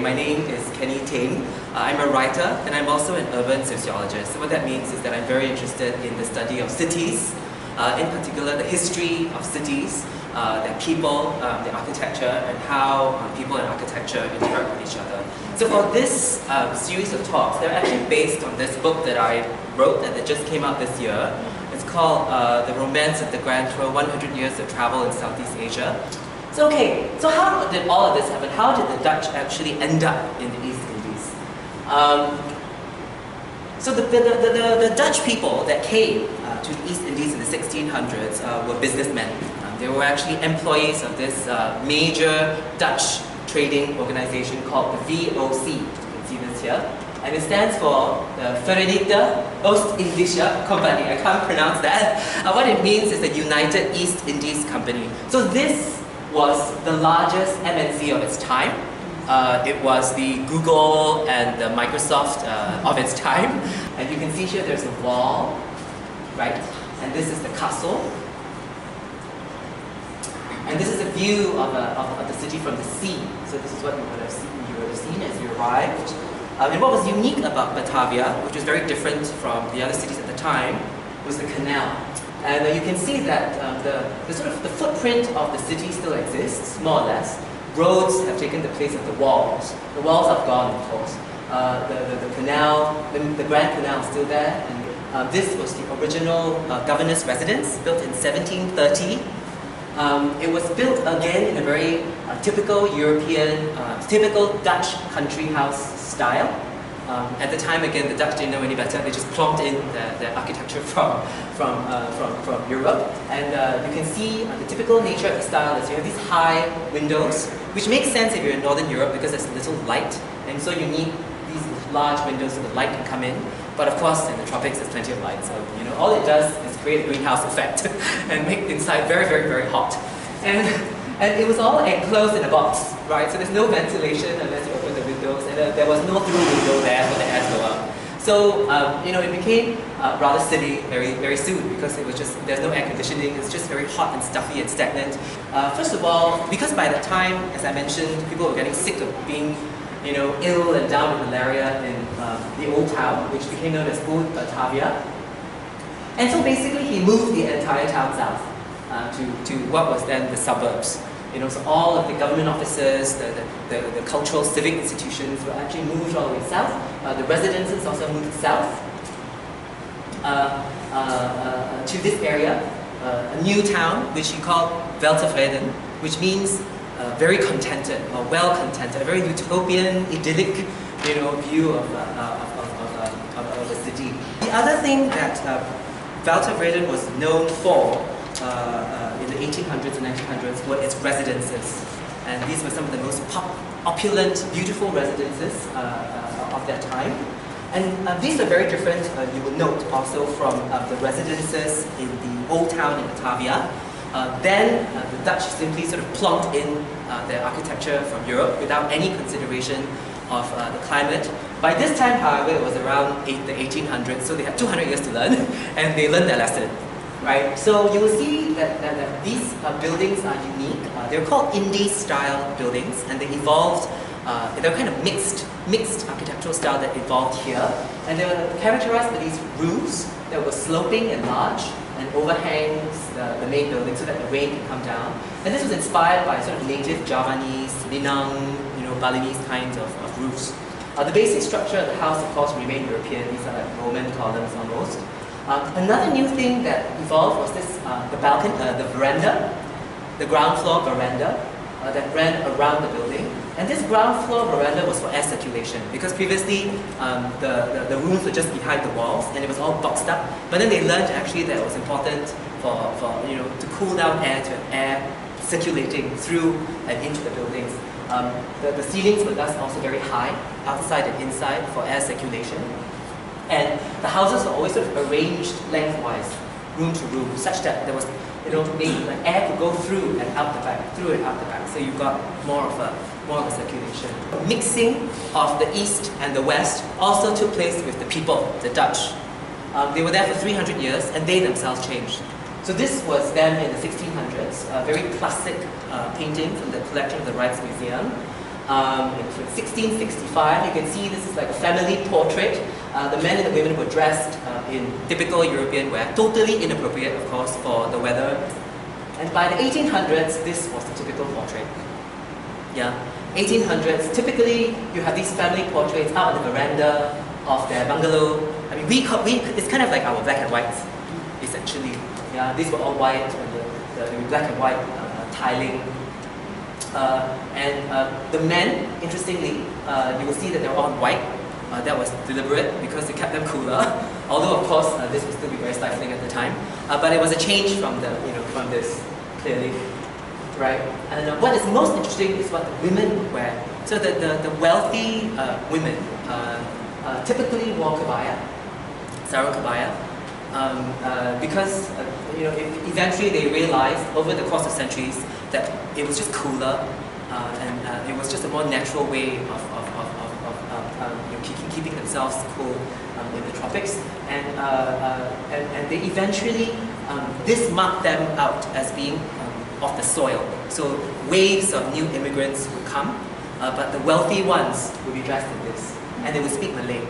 My name is Kenny Ting. I'm a writer and I'm also an urban sociologist. So what that means is that I'm very interested in the study of cities, in particular the history of cities, their people, the architecture, and how people and architecture interact with each other. So for this series of talks, they're actually based on this book that I wrote and that just came out this year. It's called The Romance of the Grand Tour, 100 Years of Travel in Southeast Asia. So okay, so how did all of this happen? How did the Dutch actually end up in the East Indies? So the Dutch people that came to the East Indies in the 1600s were businessmen. They were actually employees of this major Dutch trading organization called the V.O.C. You can see this here. And it stands for the Verenigde Oost-Indische Company. I can't pronounce that. What it means is the United East Indies Company. So this was the largest MNC of its time. It was the Google and the Microsoft of its time. And you can see here there's a wall, right? And this is the castle. And this is a view of the city from the sea. So this is what you would have seen as you arrived. And what was unique about Batavia, which was very different from the other cities at the time, was the canal. And you can see that the footprint of the city still exists, more or less. Roads have taken the place of the walls. The walls have gone, of course. The canal, the Grand Canal is still there. And this was the original governor's residence, built in 1730. It was built again in a very typical European, typical Dutch country house style. At the time, again, the Dutch didn't know any better. They just plonked in the architecture from Europe. And you can see the typical nature of the style is you have these high windows, which makes sense if you're in Northern Europe because there's little light. And so you need these large windows so the light can come in. But of course, in the tropics, there's plenty of light. So all it does is create a greenhouse effect and make inside very, very, very hot. And it was all enclosed in a box, right? So there's no ventilation unless you open the windows, and there was no through window there for the air to go up. So it became rather silly very, very soon because it was just there's no air conditioning. It's just very hot and stuffy and stagnant. First of all, because by the time, as I mentioned, people were getting sick of being ill and down with malaria in the old town, which became known as Old Batavia. And so basically, he moved the entire town south. To what was then the suburbs. So all of the government offices, the cultural civic institutions were actually moved all the way south. The residences also moved south to this area, a new town which he called Weltevreden, which means very contented or well contented, a very utopian, idyllic view of the city. The other thing that Weltevreden was known for in the 1800s and 1900s were its residences. And these were some of the most opulent, beautiful residences of their time. And these are very different, you will note, also from the residences in the old town in Batavia. Then the Dutch simply sort of plonked in their architecture from Europe without any consideration of the climate. By this time, however, it was around the 1800s, so they had 200 years to learn, and they learned their lesson. Right, so you will see that these buildings are unique. They're called Indie-style buildings, and they evolved. They're kind of mixed architectural style that evolved here, and they were characterized by these roofs that were sloping and large and overhangs the main building so that the rain can come down. And this was inspired by sort of native Javanese, Minang, Balinese kinds of roofs. The basic structure of the house, of course, remained European. These are like Roman columns almost. Another new thing that evolved was this, the balcony, the veranda, the ground floor veranda that ran around the building. And this ground floor veranda was for air circulation because previously the rooms were just behind the walls and it was all boxed up. But then they learned actually that it was important for to cool down air, to have air circulating through and into the buildings. The ceilings were thus also very high, outside and inside, for air circulation. And the houses were always sort of arranged lengthwise, room to room, such that there was, air could go through and out the back, So you got more of a circulation. Mixing of the East and the West also took place with the people, the Dutch. They were there for 300 years, and they themselves changed. So this was them in the 1600s, a very classic painting from the collection of the Rijksmuseum. In 1665, you can see this is like a family portrait. The men and the women were dressed in typical European wear, totally inappropriate, of course, for the weather. And by the 1800s, this was the typical portrait. Yeah, 1800s. Typically, you have these family portraits out on the veranda of their bungalow. I mean, it's kind of like our black and whites, essentially. Yeah, these were all white, the black and white tiling. The men, interestingly, you will see that they're all white. That was deliberate because it kept them cooler. Although, of course, this would still be very stifling at the time. But it was a change from from this, clearly, right? And what is most interesting is what the women wear. So the wealthy women typically wore kebaya, sarung kebaya, because eventually they realized over the course of centuries that it was just cooler, and it was just a more natural way of keeping themselves cool in the tropics, and they eventually this marked them out as being of the soil. So waves of new immigrants would come, but the wealthy ones would be dressed in this, and they would speak Malay.